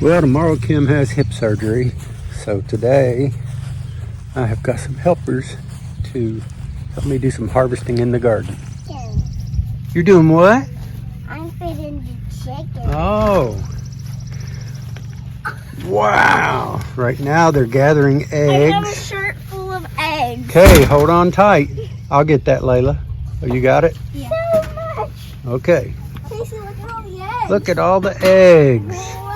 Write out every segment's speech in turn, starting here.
Well, tomorrow Kim has hip surgery, so today I have got some helpers to help me do some harvesting in the garden. Chicken. You're doing what? I'm feeding the chicken. Oh. Wow. Right now they're gathering eggs. I have a shirt full of eggs. Okay, hold on tight. I'll get that, Layla. Oh, you got it? Yeah. So much. Okay. Casey, look at all the eggs. Look at all the eggs. Wow.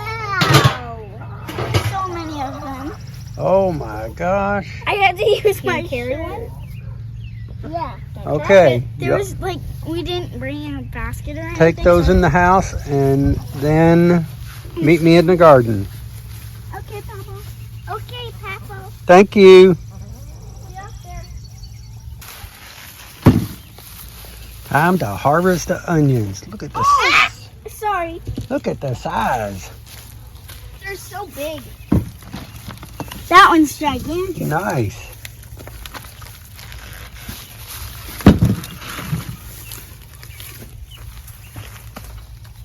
So many of them. Oh my gosh. I had to use my carry one. Yeah. Okay. There was like, we didn't bring in a basket or anything. Take those in the house and then meet me in the garden. Okay, Papa. Okay, Papa. Thank you. Be out there. Time to harvest the onions. Look at this. Oh, sorry. Look at the size. They're so big. That one's gigantic. Nice.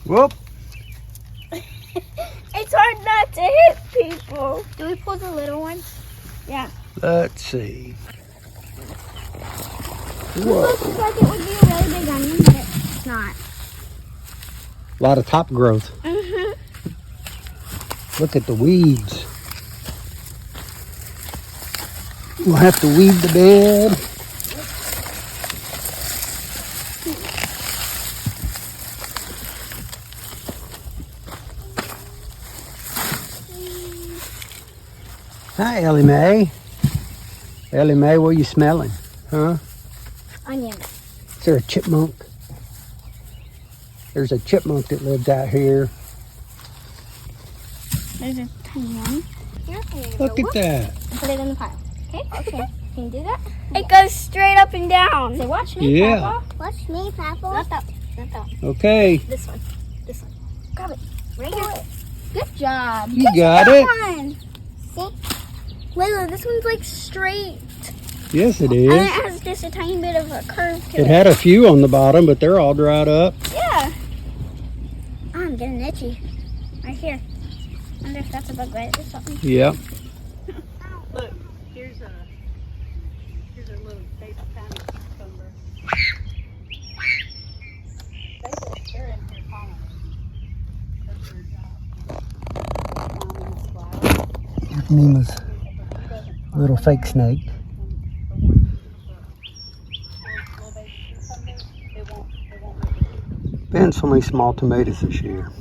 Whoop. It's hard not to hit people. Do we pull the little ones? Yeah. Let's see. It Whoa. looks like it would be a really big onion, but it's not. A lot of top growth. Mm-hmm. Look at the weeds. We'll have to weed the bed. Hi, Ellie Mae. Ellie Mae, what are you smelling? Huh? Onion. Is there a chipmunk? There's a chipmunk that lives out here. There's a tiny one. Here, Look at that. put it in the pile. Okay? Okay. Can you do that? It goes straight up and down. Say, watch me, Yeah. Papa. Watch me, Papa. Not that one. Not that one. Okay. This one. This one. Grab it. Right here. Good job. You got it. One. See? Layla, this one's like straight. Yes, it And is. it has just a tiny bit of a curve to It had a few on the bottom, but they're all dried up. Yeah. Oh, I'm getting itchy. Right here. I wonder if that's a bug bite or something. Yep. Look, here's a little baby tiny cucumber. They're in here pollinating. That's their job. Mima's little fake snake. Been so many small tomatoes this year.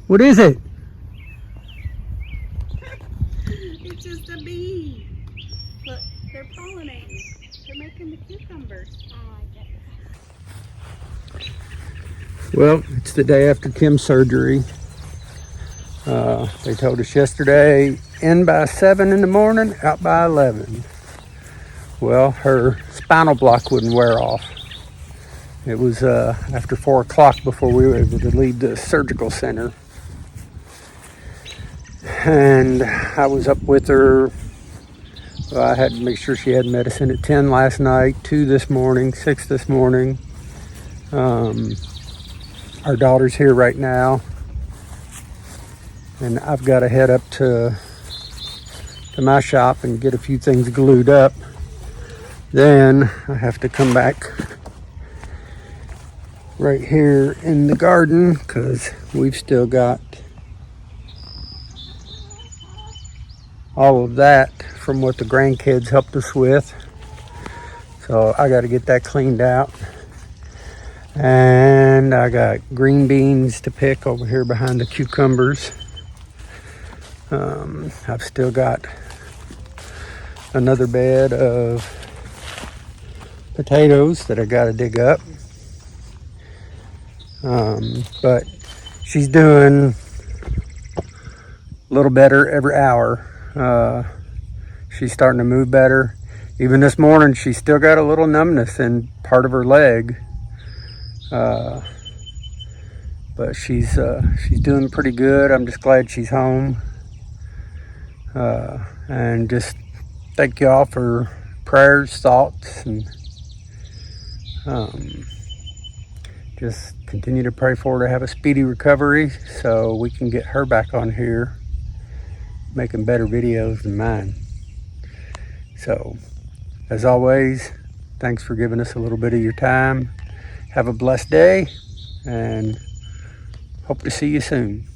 What is it? It's just a bee. Look, they're pollinating. They're making the cucumbers. Well, it's the day after Kim's surgery. They told us yesterday, in by 7 in the morning, out by 11. Well, her spinal block wouldn't wear off. It was after 4 o'clock before we were able to leave the surgical center. And I was up with her. Well, I had to make sure she had medicine at 10 last night, 2 this morning, 6 this morning. Our daughter's here right now. And I've got to head up to my shop and get a few things glued up. Then I have to come back right here in the garden because we've still got all of that from what the grandkids helped us with. So I got to get that cleaned out. And I got green beans to pick over here behind the cucumbers. I've still got another bed of potatoes that I got to dig up. But she's doing a little better every hour. She's starting to move better. Even this morning, she's still got a little numbness in part of her leg. But she's doing pretty good. I'm just glad she's home. And just thank y'all for prayers, thoughts, and just continue to pray for her to have a speedy recovery so we can get her back on here making better videos than mine. So, as always, thanks for giving us a little bit of your time. Have a blessed day, and hope to see you soon.